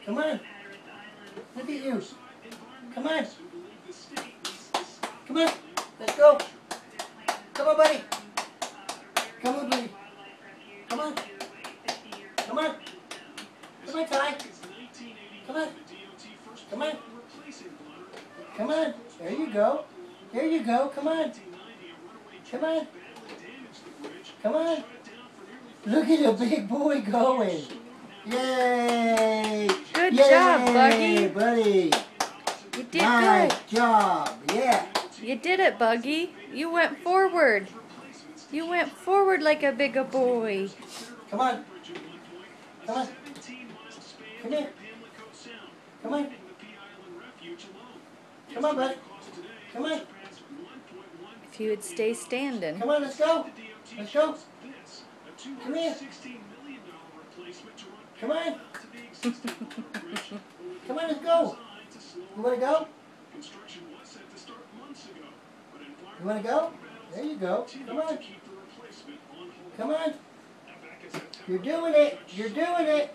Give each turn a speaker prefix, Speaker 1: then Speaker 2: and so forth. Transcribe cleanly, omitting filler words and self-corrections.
Speaker 1: Come on. Look at you. Come on. Come on. Let's go. Come on, buddy. Come on, buddy. Come on. Come on. Come on, Ty. Come on. Come on. Come on. There you go. There you go. Come on. Come on. Come on. Look at the big boy going. Yay!
Speaker 2: Good
Speaker 1: Yay,
Speaker 2: job, Buggy.
Speaker 1: Buddy.
Speaker 2: You did
Speaker 1: Nice
Speaker 2: good.
Speaker 1: job. Yeah.
Speaker 2: You did it, Buggy. You went forward. You went forward like a bigger boy.
Speaker 1: Come on. Come on. Come here. Come on. Come on, buddy. Come on.
Speaker 2: If you would stay standing.
Speaker 1: Come on, let's go. Let's go. Come here. Come on. Come on, let's go. You want to go? You want to go? There you go. Come on. Come on. You're doing it. You're doing it.